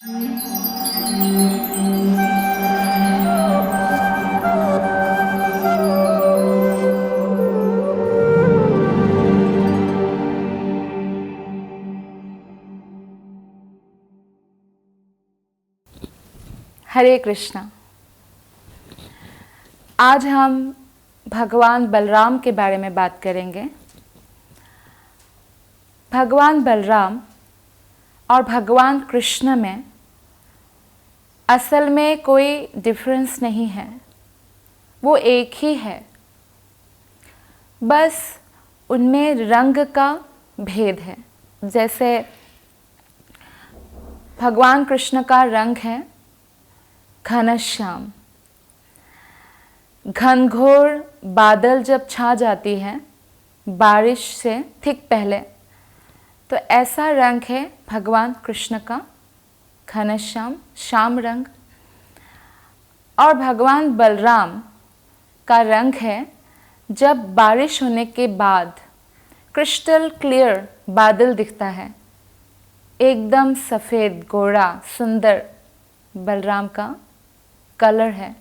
हरे कृष्णा। आज हम भगवान बलराम के बारे में बात करेंगे। भगवान बलराम और भगवान कृष्ण में असल में कोई डिफरेंस नहीं है, वो एक ही है, बस उनमें रंग का भेद है। जैसे भगवान कृष्ण का रंग है घनश्याम। घनघोर बादल जब छा जाती है बारिश से ठीक पहले, तो ऐसा रंग है भगवान कृष्ण का, घनश्याम, श्याम रंग। और भगवान बलराम का रंग है जब बारिश होने के बाद क्रिस्टल क्लियर बादल दिखता है, एकदम सफ़ेद गोरा सुंदर बलराम का कलर है।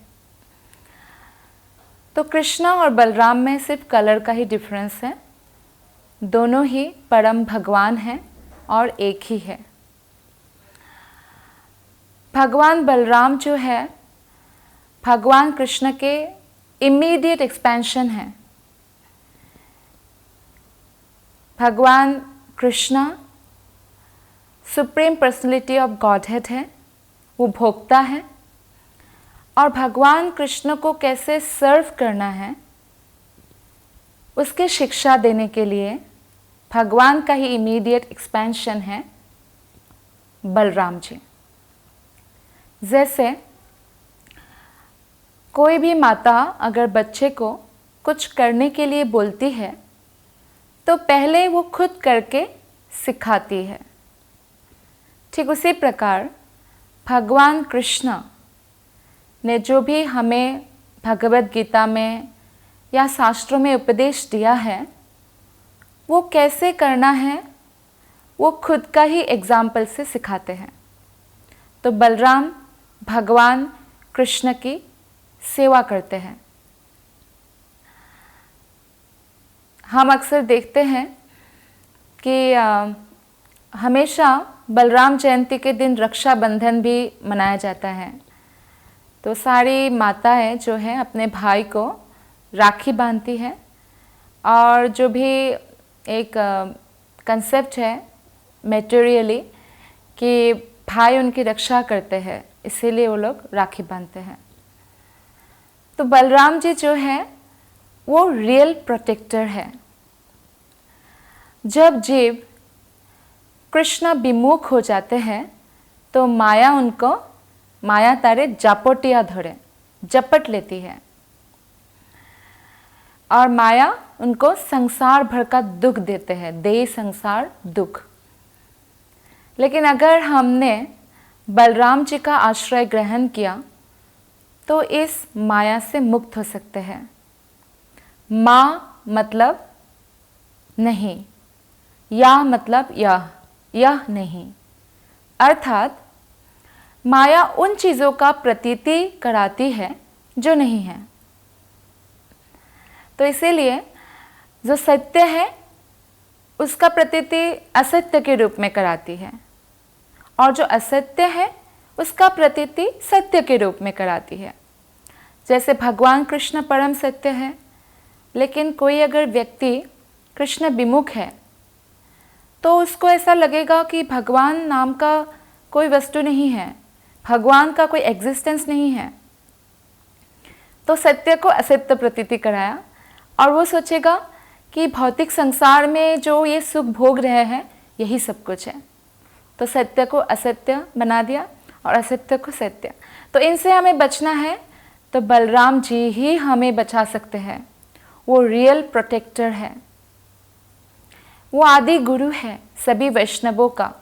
तो कृष्णा और बलराम में सिर्फ कलर का ही डिफरेंस है, दोनों ही परम भगवान हैं और एक ही है। भगवान बलराम जो है भगवान कृष्ण के इमीडिएट एक्सपेंशन है। भगवान Krishna supreme personality of godhead है, वो भोक्ता है, और भगवान कृष्ण को कैसे सर्व करना है उसकी शिक्षा देने के लिए भगवान का ही इमीडिएट एक्सपेंशन है बलराम जी। जैसे कोई भी माता अगर बच्चे को कुछ करने के लिए बोलती है तो पहले वो खुद करके सिखाती है। ठीक उसी प्रकार भगवान कृष्ण ने जो भी हमें भगवद गीता में या शास्त्रों में उपदेश दिया है वो कैसे करना है वो खुद का ही एग्जाम्पल से सिखाते हैं। तो बलराम भगवान कृष्ण की सेवा करते हैं। हम अक्सर देखते हैं कि हमेशा बलराम जयंती के दिन रक्षाबंधन भी मनाया जाता है। तो सारी माताएं जो हैं अपने भाई को राखी बांधती हैं, और जो भी एक कंसेप्ट है मेटेरियली कि भाई उनकी रक्षा करते हैं, इसीलिए वो लोग राखी बांधते हैं। तो बलराम जी जो है वो रियल प्रोटेक्टर है। जब जीव कृष्ण विमुख हो जाते हैं तो माया उनको माया तारे जापोटिया धरे जपट लेती है, और माया उनको संसार भर का दुख देते हैं, दे संसार दुख। लेकिन अगर हमने बलराम जी का आश्रय ग्रहण किया तो इस माया से मुक्त हो सकते हैं। माँ मतलब नहीं, या मतलब यह नहीं, अर्थात माया उन चीज़ों का प्रतीति कराती है जो नहीं है। तो इसीलिए जो सत्य है उसका प्रतीति असत्य के रूप में कराती है, और जो असत्य है उसका प्रतीति सत्य के रूप में कराती है। जैसे भगवान कृष्ण परम सत्य है, लेकिन कोई अगर व्यक्ति कृष्ण विमुख है तो उसको ऐसा लगेगा कि भगवान नाम का कोई वस्तु नहीं है, भगवान का कोई एग्जिस्टेंस नहीं है। तो सत्य को असत्य प्रतीति कराया, और वो सोचेगा कि भौतिक संसार में जो ये सुख भोग रहे हैं यही सब कुछ है। तो सत्य को असत्य बना दिया और असत्य को सत्य। तो इनसे हमें बचना है तो बलराम जी ही हमें बचा सकते हैं। वो रियल प्रोटेक्टर है, वो आदि गुरु है सभी वैष्णवों का।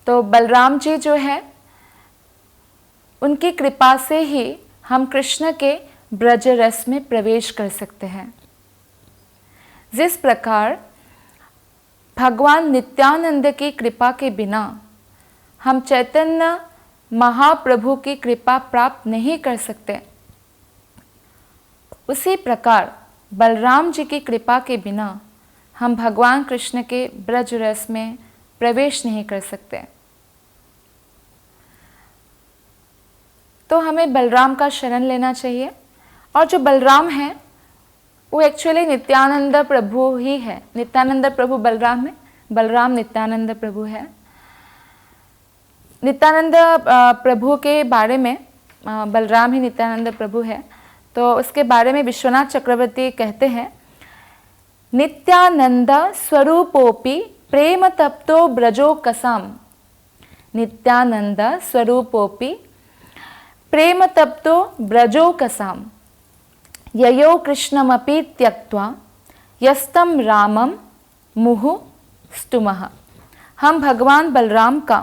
तो बलराम जी जो है उनकी कृपा से ही हम कृष्ण के ब्रज रस में प्रवेश कर सकते हैं। जिस प्रकार भगवान नित्यानंद की कृपा के बिना हम चैतन्य महाप्रभु की कृपा प्राप्त नहीं कर सकते, उसी प्रकार बलराम जी की कृपा के बिना हम भगवान कृष्ण के ब्रज रस में प्रवेश नहीं कर सकते। तो हमें बलराम का शरण लेना चाहिए। और जो बलराम है वो एक्चुअली नित्यानंद प्रभु ही है। नित्यानंद प्रभु बलराम है, बलराम नित्यानंद प्रभु है। नित्यानंद प्रभु के बारे में, बलराम ही नित्यानंद प्रभु है, तो उसके बारे में विश्वनाथ चक्रवर्ती कहते हैं, नित्यानंद स्वरूपोपि प्रेम तप्तो ब्रजो कसाम। नित्यानंद स्वरूपोपि प्रेम तप्तो ब्रजो कसाम ययो कृष्णमपि त्यक्त्वा यस्तम रामम मुहु स्तुमः। हम भगवान बलराम का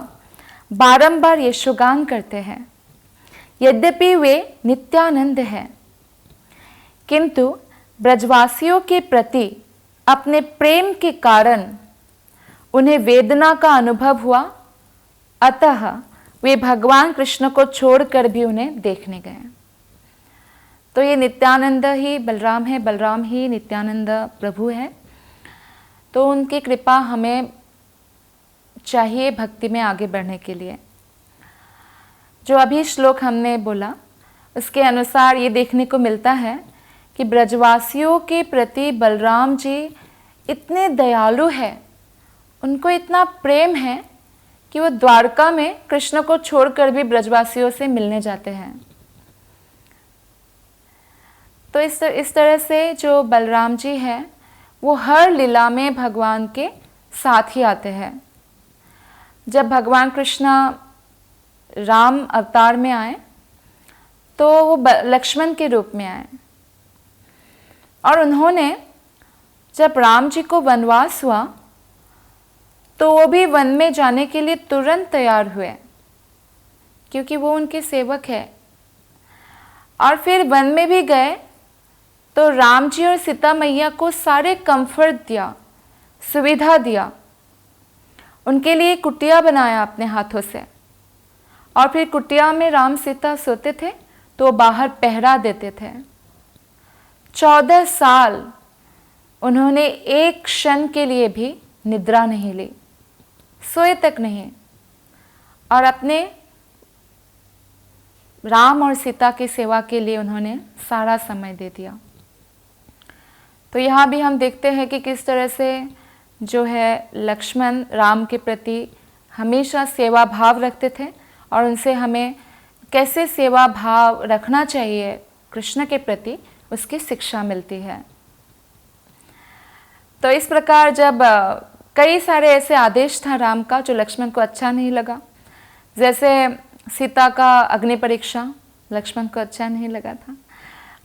बारंबार यशोगान करते हैं। यद्यपि वे नित्यानंद हैं, किंतु ब्रजवासियों के प्रति अपने प्रेम के कारण उन्हें वेदना का अनुभव हुआ, अतः वे भगवान कृष्ण को छोड़कर भी उन्हें देखने गए। तो ये नित्यानंद ही बलराम है, बलराम ही नित्यानंद प्रभु है। तो उनकी कृपा हमें चाहिए भक्ति में आगे बढ़ने के लिए। जो अभी श्लोक हमने बोला उसके अनुसार ये देखने को मिलता है कि ब्रजवासियों के प्रति बलराम जी इतने दयालु हैं, उनको इतना प्रेम है कि वो द्वारका में कृष्ण को छोड़कर भी ब्रजवासियों से मिलने जाते हैं। तो इस तरह से जो बलराम जी हैं वो हर लीला में भगवान के साथ ही आते हैं। जब भगवान कृष्ण राम अवतार में आए तो वो लक्ष्मण के रूप में आए, और उन्होंने जब राम जी को वनवास हुआ तो वो भी वन में जाने के लिए तुरंत तैयार हुए, क्योंकि वो उनके सेवक है। और फिर वन में भी गए तो राम जी और सीता मैया को सारे कंफर्ट दिया, सुविधा दिया, उनके लिए कुटिया बनाया अपने हाथों से, और फिर कुटिया में राम सीता सोते थे तो बाहर पहरा देते थे। 14 साल उन्होंने एक क्षण के लिए भी निद्रा नहीं ली, सोए तक नहीं, और अपने राम और सीता की सेवा के लिए उन्होंने सारा समय दे दिया। तो यहाँ भी हम देखते हैं कि किस तरह से जो है लक्ष्मण राम के प्रति हमेशा सेवा भाव रखते थे, और उनसे हमें कैसे सेवा भाव रखना चाहिए कृष्ण के प्रति उसकी शिक्षा मिलती है। तो इस प्रकार जब कई सारे ऐसे आदेश था राम का जो लक्ष्मण को अच्छा नहीं लगा, जैसे सीता का अग्नि परीक्षा लक्ष्मण को अच्छा नहीं लगा था,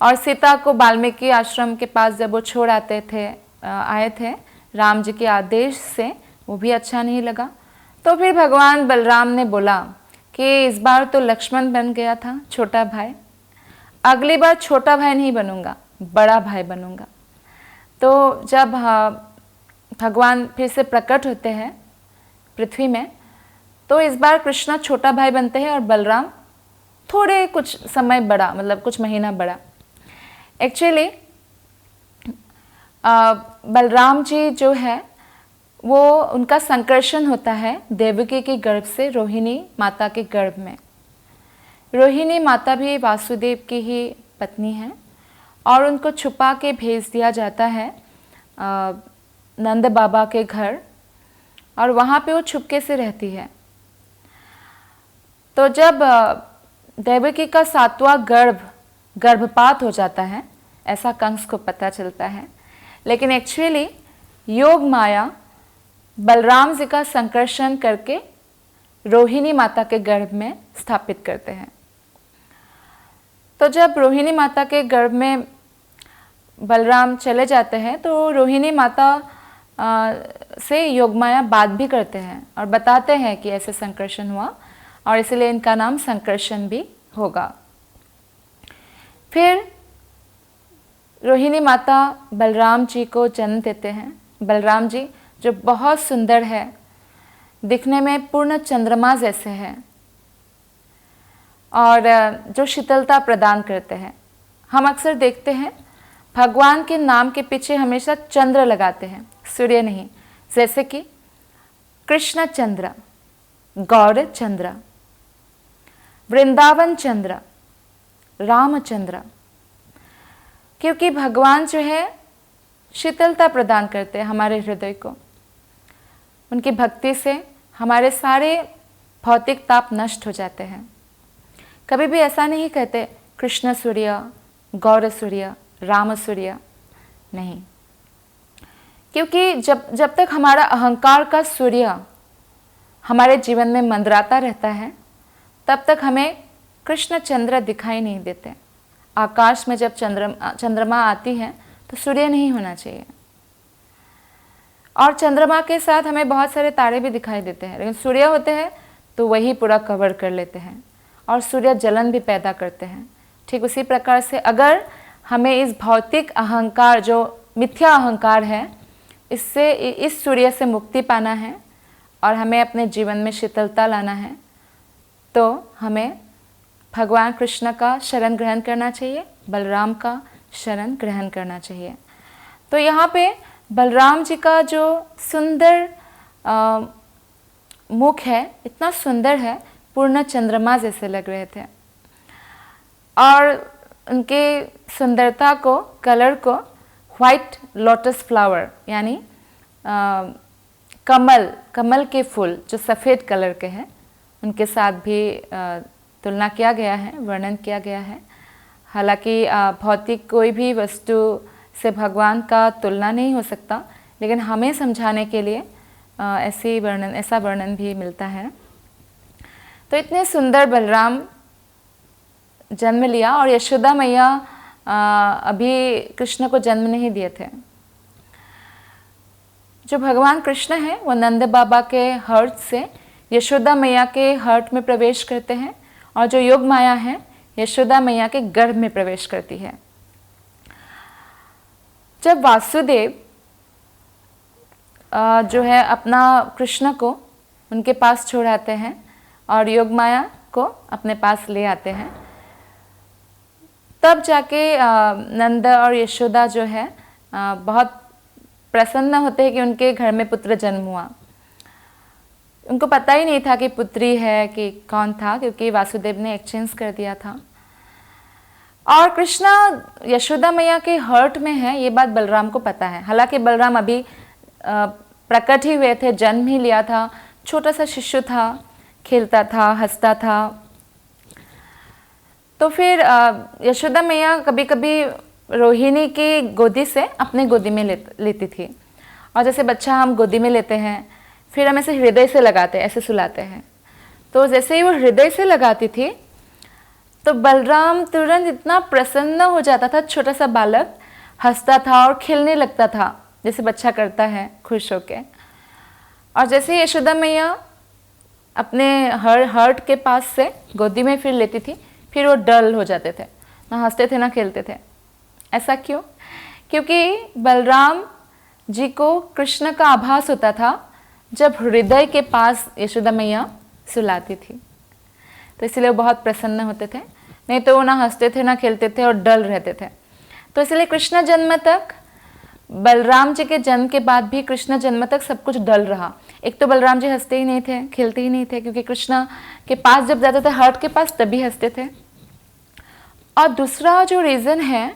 और सीता को वाल्मीकि आश्रम के पास जब वो छोड़ आए थे राम जी के आदेश से, वो भी अच्छा नहीं लगा। तो फिर भगवान बलराम ने बोला कि इस बार तो लक्ष्मण बन गया था छोटा भाई, अगली बार छोटा भाई नहीं बनूंगा, बड़ा भाई बनूंगा। तो जब भगवान फिर से प्रकट होते हैं पृथ्वी में, तो इस बार कृष्ण छोटा भाई बनते हैं और बलराम थोड़े कुछ समय बड़ा, मतलब कुछ महीना बड़ा। एक्चुअली बलराम जी जो है वो उनका संकर्षण होता है देवकी के गर्भ से रोहिणी माता के गर्भ में। रोहिणी माता भी वासुदेव की ही पत्नी है, और उनको छुपा के भेज दिया जाता है नंद बाबा के घर, और वहाँ पे वो छुपके से रहती है। तो जब देवकी का 7वां गर्भपात हो जाता है, ऐसा कंस को पता चलता है, लेकिन एक्चुअली योग माया बलराम जी का संकर्षण करके रोहिणी माता के गर्भ में स्थापित करते हैं। तो जब रोहिणी माता के गर्भ में बलराम चले जाते हैं तो रोहिणी माता से योगमाया बात भी करते हैं और बताते हैं कि ऐसे संकर्षण हुआ, और इसलिए इनका नाम संकर्षण भी होगा। फिर रोहिणी माता बलराम जी को जन्म देते हैं। बलराम जी जो बहुत सुंदर है, दिखने में पूर्ण चंद्रमा जैसे हैं और जो शीतलता प्रदान करते हैं। हम अक्सर देखते हैं भगवान के नाम के पीछे हमेशा चंद्र लगाते हैं, सूर्य नहीं, जैसे कि कृष्ण चंद्र, गौर चंद्र, वृंदावन चंद्र, रामचंद्र, क्योंकि भगवान जो है शीतलता प्रदान करते हैं हमारे हृदय को। उनकी भक्ति से हमारे सारे भौतिक ताप नष्ट हो जाते हैं। कभी भी ऐसा नहीं कहते कृष्ण सूर्य, गौर सूर्य, राम सूर्य, नहीं, क्योंकि जब तक हमारा अहंकार का सूर्य हमारे जीवन में मंडराता रहता है तब तक हमें कृष्ण चंद्र दिखाई नहीं देते। आकाश में जब चंद्रमा आती है तो सूर्य नहीं होना चाहिए, और चंद्रमा के साथ हमें बहुत सारे तारे भी दिखाई देते हैं, लेकिन सूर्य होते हैं तो वही पूरा कवर कर लेते हैं और सूर्य जलन भी पैदा करते हैं। ठीक उसी प्रकार से अगर हमें इस भौतिक अहंकार, जो मिथ्या अहंकार है, इससे, इस सूर्य से मुक्ति पाना है और हमें अपने जीवन में शीतलता लाना है, तो हमें भगवान कृष्ण का शरण ग्रहण करना चाहिए, बलराम का शरण ग्रहण करना चाहिए। तो यहाँ पे बलराम जी का जो सुंदर मुख है, इतना सुंदर है, पूर्ण चंद्रमा जैसे लग रहे थे, और उनके सुंदरता को, कलर को व्हाइट लोटस फ्लावर यानी कमल के फूल जो सफ़ेद कलर के हैं उनके साथ भी तुलना किया गया है, वर्णन किया गया है। हालांकि भौतिक कोई भी वस्तु से भगवान का तुलना नहीं हो सकता, लेकिन हमें समझाने के लिए ऐसा वर्णन भी मिलता है। तो इतने सुंदर बलराम जन्म लिया, और यशोदा मैया अभी कृष्ण को जन्म नहीं दिए थे। जो भगवान कृष्ण हैं वो नंद बाबा के हर्ट से यशोदा मैया के हर्ट में प्रवेश करते हैं, और जो योग माया है यशोदा मैया के गर्भ में प्रवेश करती है। जब वासुदेव जो है अपना कृष्ण को उनके पास छोड़ आते हैं और योग माया को अपने पास ले आते हैं, तब जाके नंद और यशोदा जो है बहुत प्रसन्न होते हैं कि उनके घर में पुत्र जन्म हुआ। उनको पता ही नहीं था कि पुत्री है कि कौन था, क्योंकि वासुदेव ने एक्सचेंज कर दिया था। और कृष्णा यशोदा मैया के हर्ट में है, ये बात बलराम को पता है। हालांकि बलराम अभी प्रकट ही हुए थे, जन्म ही लिया था, छोटा सा शिशु था, खेलता था, हंसता था। तो फिर यशोदा मैया कभी कभी रोहिणी की गोदी से अपने गोदी में लेती थी, और जैसे बच्चा हम गोदी में लेते हैं फिर हम ऐसे हृदय से लगाते हैं, ऐसे सुलाते हैं। तो जैसे ही वो हृदय से लगाती थी तो बलराम तुरंत इतना प्रसन्न हो जाता था, छोटा सा बालक हंसता था और खेलने लगता था जैसे बच्चा करता है खुश होके। और जैसे ही यशोदा मैया अपने हर्ट के पास से गोदी में फिर लेती थी, फिर वो डल हो जाते थे, ना हंसते थे ना खेलते थे। ऐसा क्यों? क्योंकि बलराम जी को कृष्ण का आभास होता था जब हृदय के पास यशोदा मैया सुलाती थी, तो इसलिए वो बहुत प्रसन्न होते थे, नहीं तो वो ना हंसते थे ना खेलते थे और डल रहते थे। तो इसलिए कृष्ण जन्म तक, बलराम जी के जन्म के बाद भी कृष्ण जन्म तक सब कुछ डल रहा। एक तो बलराम जी हंसते ही नहीं थे, खेलते ही नहीं थे, क्योंकि कृष्ण के पास जब जाते थे हर्ट के पास तभी हंसते थे। और दूसरा जो रीज़न है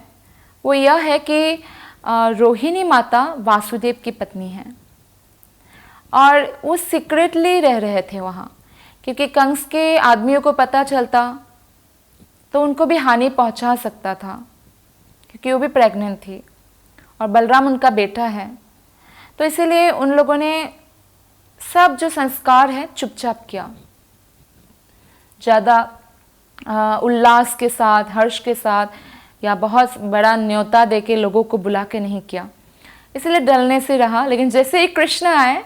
वो यह है कि रोहिणी माता वासुदेव की पत्नी है, और वो सीक्रेटली रह रहे थे वहाँ, क्योंकि कंस के आदमियों को पता चलता तो उनको भी हानि पहुँचा सकता था, क्योंकि वो भी प्रेग्नेंट थी और बलराम उनका बेटा है। तो इसीलिए उन लोगों ने सब जो संस्कार है चुपचाप किया, ज़्यादा उल्लास के साथ, हर्ष के साथ, या बहुत बड़ा न्योता देके लोगों को बुला के नहीं किया, इसलिए डलने से रहा। लेकिन जैसे ही कृष्ण आए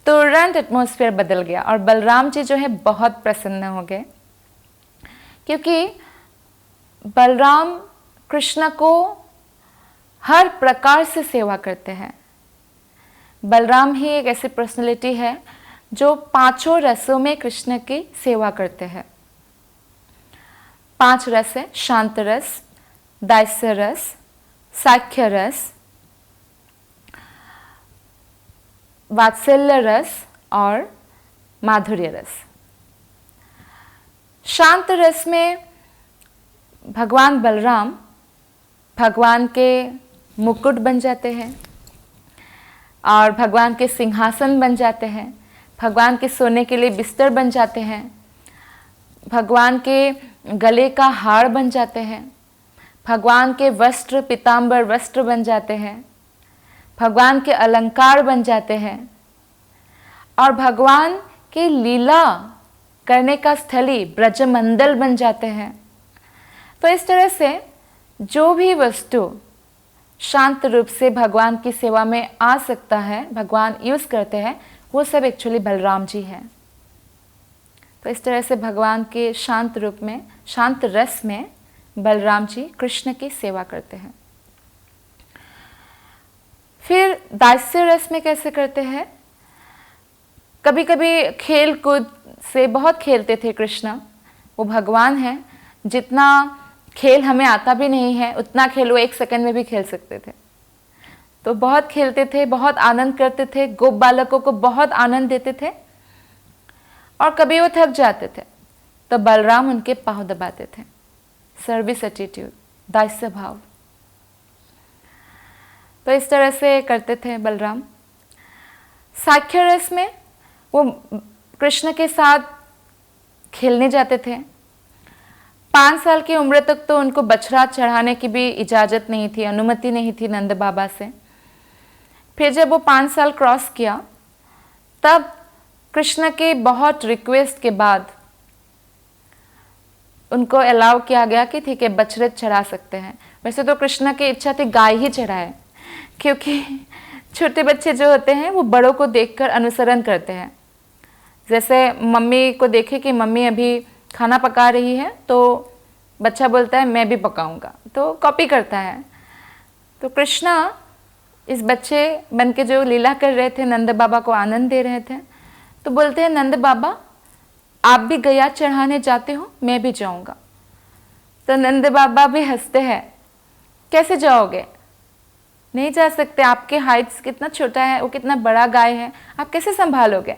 तुरंत एटमॉस्फेयर बदल गया, और बलराम जी जो है बहुत प्रसन्न हो गए, क्योंकि बलराम कृष्ण को हर प्रकार से सेवा करते हैं। बलराम ही एक ऐसी पर्सनैलिटी है जो पांचों रसों में कृष्ण की सेवा करते हैं। 5 रस है, शांत रस, दास्य रस, साख्य रस, वात्सल्य रस और माधुर्य रस। शांत रस में भगवान बलराम भगवान के मुकुट बन जाते हैं और भगवान के सिंहासन बन जाते हैं, भगवान के सोने के लिए बिस्तर बन जाते हैं, भगवान के गले का हार बन जाते हैं, भगवान के वस्त्र पीतांबर वस्त्र बन जाते हैं, भगवान के अलंकार बन जाते हैं और भगवान की लीला करने का स्थली ब्रजमंडल बन जाते हैं। तो इस तरह से जो भी वस्तु शांत रूप से भगवान की सेवा में आ सकता है, भगवान यूज करते हैं, वो सब एक्चुअली बलराम जी हैं। तो इस तरह से भगवान के शांत रूप में, शांत रस में बलराम जी कृष्ण की सेवा करते हैं। फिर दास्य रस में कैसे करते हैं? कभी कभी खेल कूद से बहुत खेलते थे कृष्ण, वो भगवान हैं, जितना खेल हमें आता भी नहीं है उतना खेल वो 1 सेकंड में भी खेल सकते थे। तो बहुत खेलते थे, बहुत आनंद करते थे, गोप बालकों को बहुत आनंद देते थे और कभी वो थक जाते थे तो बलराम उनके पाँव दबाते थे। सर्विस एटीट्यूड, दास्य भाव। तो इस तरह से करते थे बलराम। साख्य रस में वो कृष्ण के साथ खेलने जाते थे। 5 साल की उम्र तक तो उनको बछड़ा चढ़ाने की भी इजाज़त नहीं थी, अनुमति नहीं थी नंद बाबा से। फिर जब वो 5 साल क्रॉस किया तब कृष्ण के बहुत रिक्वेस्ट के बाद उनको अलाउ किया गया कि ठीक है बछड़े चढ़ा सकते हैं। वैसे तो कृष्ण की इच्छा थी गाय ही चढ़ाए, क्योंकि छोटे बच्चे जो होते हैं वो बड़ों को देखकर अनुसरण करते हैं। जैसे मम्मी को देखे कि मम्मी अभी खाना पका रही है तो बच्चा बोलता है मैं भी पकाऊंगा, तो कॉपी करता है। तो कृष्णा इस बच्चे बन के जो लीला कर रहे थे, नंद बाबा को आनंद दे रहे थे, तो बोलते हैं नंद बाबा आप भी गया चढ़ाने जाते हो, मैं भी जाऊंगा। तो नंद बाबा भी हंसते हैं, कैसे जाओगे? नहीं जा सकते, आपके हाइट्स कितना छोटा है, वो कितना बड़ा गाय है, आप कैसे संभालोगे?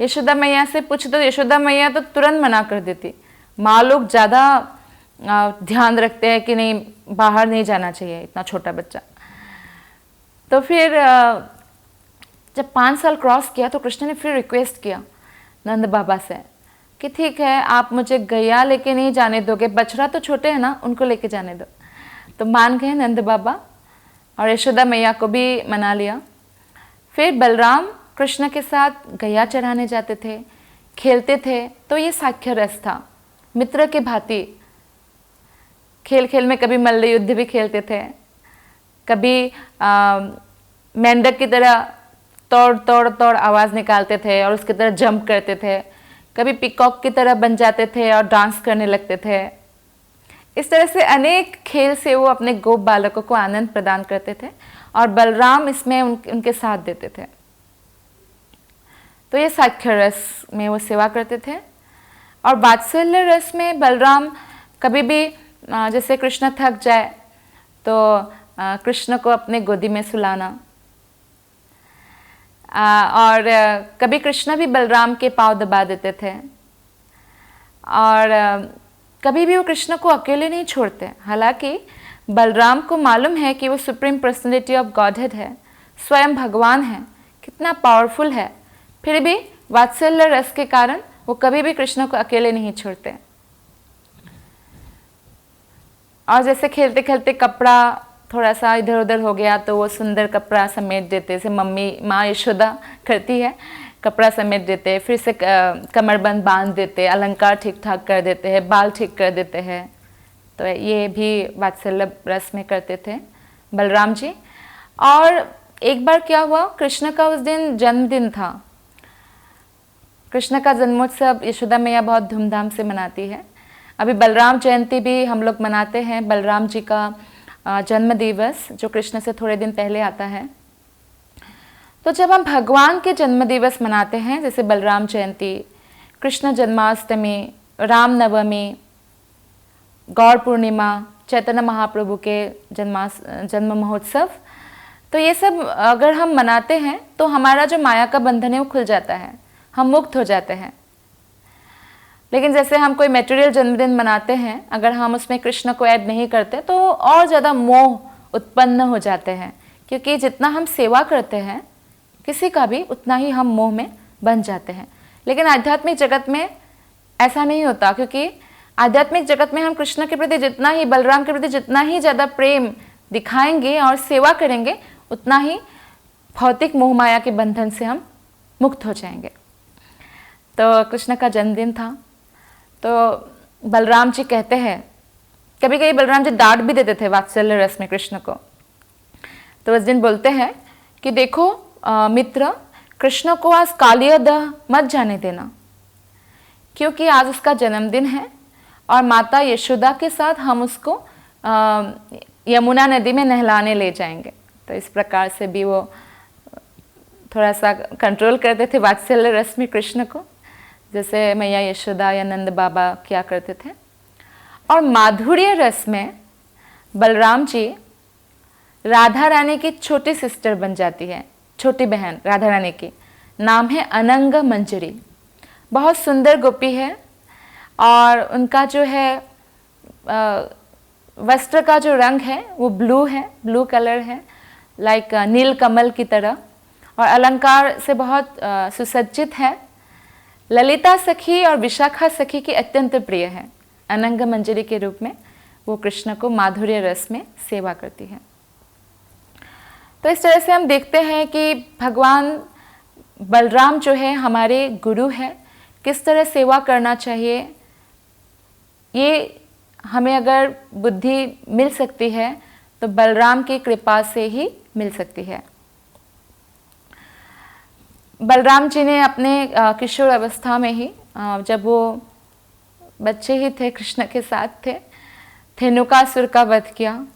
यशोदा मैया से पूछ दो, यशोदा मैया तो तुरंत मना कर देती। माँ लोग ज़्यादा ध्यान रखते हैं कि नहीं बाहर नहीं जाना चाहिए इतना छोटा बच्चा। तो फिर जब 5 साल क्रॉस किया तो कृष्ण ने फिर रिक्वेस्ट किया नंद बाबा से कि ठीक है आप मुझे गैया लेके नहीं जाने दोगे, बछड़ा तो छोटे हैं ना, उनको लेके जाने दो। तो मान गए नंद बाबा और यशोदा मैया को भी मना लिया। फिर बलराम कृष्ण के साथ गैया चढ़ाने जाते थे, खेलते थे। तो ये साख्य रस था, मित्र के भांति। खेल खेल में कभी मल्ल युद्ध भी खेलते थे, कभी मेंढक की तरह तोड़ तोड़ तोड़ आवाज़ निकालते थे और उसकी तरह जंप करते थे, कभी पिकॉक की तरह बन जाते थे और डांस करने लगते थे। इस तरह से अनेक खेल से वो अपने गोप बालकों को आनंद प्रदान करते थे और बलराम इसमें उनके साथ देते थे। तो ये साख्य रस में वो सेवा करते थे। और वात्सल्य रस में बलराम कभी भी जैसे कृष्ण थक जाए तो कृष्ण को अपने गोदी में सुलाना, और कभी कृष्ण भी बलराम के पाँव दबा देते थे। और कभी भी वो कृष्ण को अकेले नहीं छोड़ते। हालांकि बलराम को मालूम है कि वो सुप्रीम पर्सनैलिटी ऑफ गॉडहेड है, स्वयं भगवान है, कितना पावरफुल है, फिर भी वात्सल्य रस के कारण वो कभी भी कृष्ण को अकेले नहीं छोड़ते। और जैसे खेलते खेलते कपड़ा थोड़ा सा इधर उधर हो गया तो वो सुंदर कपड़ा समेट देते, जैसे मम्मी माँ यशोदा करती है, कपड़ा समेट देते, फिर से कमरबंद बांध देते, अलंकार ठीक ठाक कर देते हैं, बाल ठीक कर देते हैं। तो ये भी वात्सल्य रस में करते थे बलराम जी। और एक बार क्या हुआ, कृष्ण का उस दिन जन्मदिन था। कृष्ण का जन्मोत्सव यशोदा मैया बहुत धूमधाम से मनाती है। अभी बलराम जयंती भी हम लोग मनाते हैं, बलराम जी का जन्म दिवस जो कृष्ण से थोड़े दिन पहले आता है। तो जब हम भगवान के जन्म दिवस मनाते हैं, जैसे बलराम जयंती, कृष्ण जन्माष्टमी, रामनवमी, गौर पूर्णिमा, चैतन्य महाप्रभु के जन्म महोत्सव, तो ये सब अगर हम मनाते हैं तो हमारा जो माया का बंधन है वो खुल जाता है, हम मुक्त हो जाते हैं। लेकिन जैसे हम कोई मटेरियल जन्मदिन मनाते हैं, अगर हम उसमें कृष्ण को ऐड नहीं करते तो और ज़्यादा मोह उत्पन्न हो जाते हैं, क्योंकि जितना हम सेवा करते हैं किसी का भी, उतना ही हम मोह में बन जाते हैं। लेकिन आध्यात्मिक जगत में ऐसा नहीं होता, क्योंकि आध्यात्मिक जगत में हम कृष्ण के प्रति जितना ही, बलराम के प्रति जितना ही ज़्यादा प्रेम दिखाएंगे और सेवा करेंगे, उतना ही भौतिक मोह माया के बंधन से हम मुक्त हो जाएंगे। तो कृष्ण का जन्मदिन था, तो बलराम जी कहते हैं, कभी कभी बलराम जी डांट भी देते थे वात्सल्य रस में कृष्ण को। तो उस दिन बोलते हैं कि देखो मित्र, कृष्ण को आज कालिया दह मत जाने देना, क्योंकि आज उसका जन्मदिन है और माता यशोदा के साथ हम उसको यमुना नदी में नहलाने ले जाएंगे। तो इस प्रकार से भी वो थोड़ा सा कंट्रोल करते थे वात्सल्य रस में कृष्ण को, जैसे मैया यशोदा या नंद बाबा क्या करते थे। और माधुर्य रस में बलराम जी राधा रानी की छोटी सिस्टर बन जाती है, छोटी बहन राधा रानी की, नाम है अनंग मंजरी। बहुत सुंदर गोपी है और उनका जो है वस्त्र का जो रंग है वो ब्लू है, ब्लू कलर है, लाइक नील कमल की तरह, और अलंकार से बहुत सुसज्जित है। ललिता सखी और विशाखा सखी की अत्यंत प्रिय है। अनंग मंजरी के रूप में वो कृष्ण को माधुर्य रस में सेवा करती है। तो इस तरह से हम देखते हैं कि भगवान बलराम जो है हमारे गुरु है, किस तरह सेवा करना चाहिए, ये हमें अगर बुद्धि मिल सकती है तो बलराम की कृपा से ही मिल सकती है। बलराम जी ने अपने किशोर अवस्था में ही, जब वो बच्चे ही थे, कृष्ण के साथ थे, धेनुकासुर का वध किया,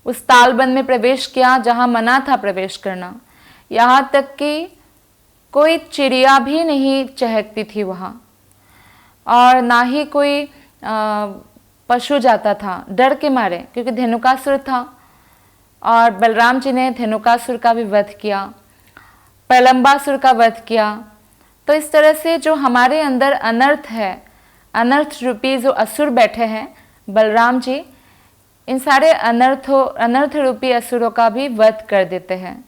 उस तालबन में प्रवेश किया जहाँ मना था प्रवेश करना। यहाँ तक कि कोई चिड़िया भी नहीं चहकती थी वहाँ, और ना ही कोई पशु जाता था डर के मारे, क्योंकि धेनुकासुर था। और बलराम जी ने धेनुकासुर का भी वध किया, प्रलंबासुर का वध किया। तो इस तरह से जो हमारे अंदर अनर्थ है, अनर्थ रूपी जो असुर बैठे हैं, बलराम जी इन सारे अनर्थ रूपी असुरों का भी वध कर देते हैं।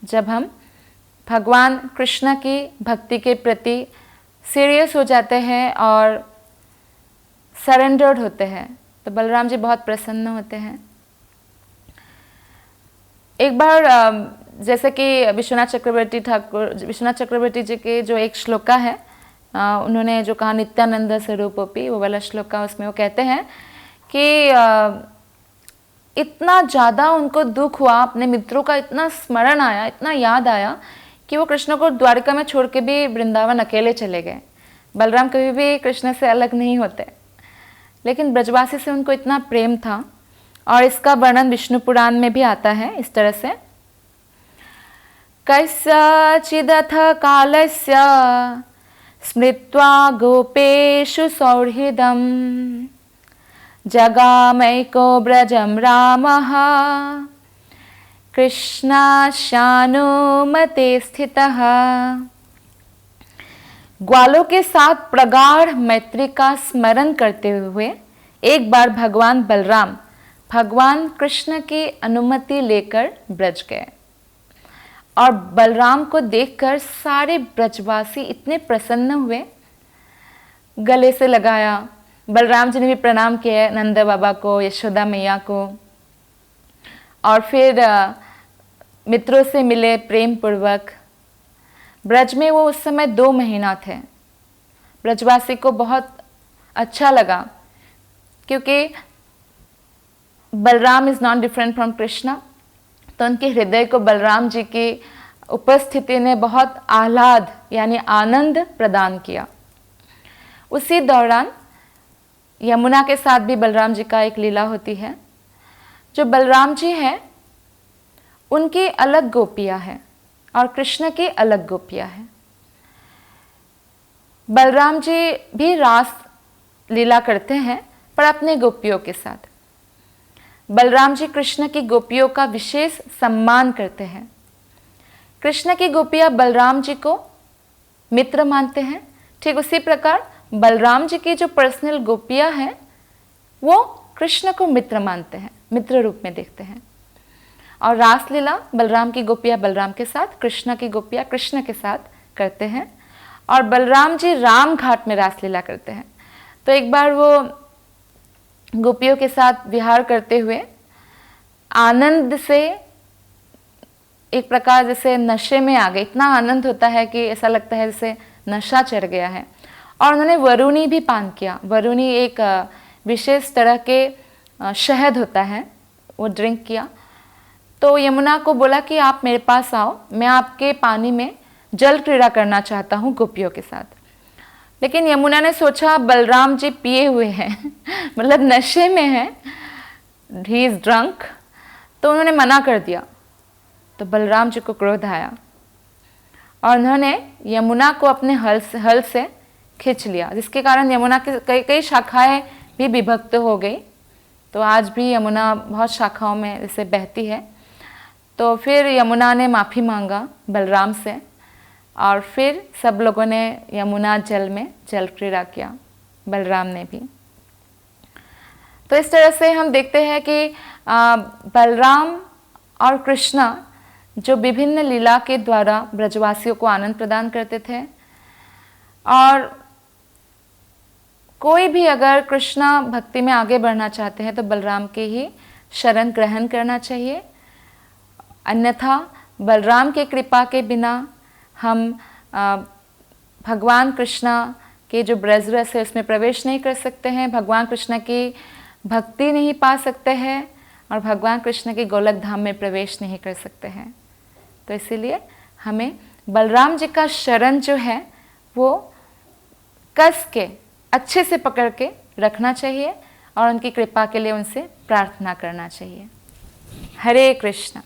जब हम भगवान कृष्ण की भक्ति के प्रति सीरियस हो जाते हैं और सरेंडर्ड होते हैं, तो बलराम जी बहुत प्रसन्न होते हैं। एक बार जैसे कि विश्वनाथ चक्रवर्ती जी के जो एक श्लोका है, उन्होंने जो कहा नित्यानंद स्वरूपोपि, वो वाला श्लोका, उसमें वो कहते हैं कि इतना ज़्यादा उनको दुख हुआ, अपने मित्रों का इतना स्मरण आया, इतना याद आया कि वो कृष्ण को द्वारका में छोड़ के भी वृंदावन अकेले चले गए। बलराम कभी भी कृष्ण से अलग नहीं होते, लेकिन ब्रजवासी से उनको इतना प्रेम था। और इसका वर्णन विष्णु पुराण में भी आता है इस तरह से, कस्यचिदथ कालस्य स्मृत्वा गोपेषु सौहृदं जगामैको ब्रजं रामः कृष्णाशानुमते स्थितः। ग्वालों के साथ प्रगाढ़ मैत्री का स्मरण करते हुए एक बार भगवान बलराम भगवान कृष्ण की अनुमति लेकर ब्रज गए। और बलराम को देखकर सारे ब्रजवासी इतने प्रसन्न हुए, गले से लगाया। बलराम जी ने भी प्रणाम किया नंद बाबा को, यशोदा मैया को, और फिर मित्रों से मिले प्रेम पूर्वक। ब्रज में वो उस समय 2 महीना थे। ब्रजवासी को बहुत अच्छा लगा, क्योंकि Balram is not different from Krishna, तो उनके हृदय को बलराम जी की उपस्थिति ने बहुत आह्लाद यानी आनंद प्रदान किया। उसी दौरान यमुना के साथ भी बलराम जी का एक लीला होती है। जो बलराम जी हैं उनकी अलग गोपियाँ हैं और कृष्ण की अलग गोपियाँ हैं। बलराम जी भी रास लीला करते हैं पर अपने गोपियों के साथ। बलराम जी कृष्ण की गोपियों का विशेष सम्मान करते हैं। कृष्ण की गोपियाँ बलराम जी को मित्र मानते हैं, ठीक उसी प्रकार बलराम जी की जो पर्सनल गोपियाँ हैं वो कृष्ण को मित्र मानते हैं, मित्र रूप में देखते हैं। और रासलीला बलराम की गोपियाँ बलराम के साथ, कृष्ण की गोपियाँ कृष्ण के साथ करते हैं। और बलराम जी राम घाट में रासलीला करते हैं। तो एक बार वो गोपियों के साथ विहार करते हुए आनंद से एक प्रकार जैसे नशे में आ गए। इतना आनंद होता है कि ऐसा लगता है जैसे नशा चढ़ गया है। और उन्होंने वरुणी भी पान किया। वरुणी एक विशेष तरह के शहद होता है, वो ड्रिंक किया। तो यमुना को बोला कि आप मेरे पास आओ, मैं आपके पानी में जल क्रीड़ा करना चाहता हूँ गोपियों के साथ। लेकिन यमुना ने सोचा बलराम जी पिए हुए हैं मतलब नशे में हैं, ही इज ड्रंक, तो उन्होंने मना कर दिया। तो बलराम जी को क्रोध आया और उन्होंने यमुना को अपने हल से खींच लिया, जिसके कारण यमुना की कई शाखाएं भी विभक्त हो गई। तो आज भी यमुना बहुत शाखाओं में जैसे बहती है। तो फिर यमुना ने माफ़ी मांगा बलराम से और फिर सब लोगों ने यमुना जल में जल क्रीड़ा किया, बलराम ने भी। तो इस तरह से हम देखते हैं कि बलराम और कृष्ण जो विभिन्न लीला के द्वारा ब्रजवासियों को आनंद प्रदान करते थे। और कोई भी अगर कृष्ण भक्ति में आगे बढ़ना चाहते हैं तो बलराम के ही शरण ग्रहण करना चाहिए। अन्यथा बलराम के कृपा के बिना हम भगवान कृष्ण के जो ब्रज रस है उसमें प्रवेश नहीं कर सकते हैं, भगवान कृष्ण की भक्ति नहीं पा सकते हैं और भगवान कृष्ण के गोलक धाम में प्रवेश नहीं कर सकते हैं। तो इसीलिए हमें बलराम जी का शरण जो है वो कस के अच्छे से पकड़ के रखना चाहिए और उनकी कृपा के लिए उनसे प्रार्थना करना चाहिए। हरे कृष्ण।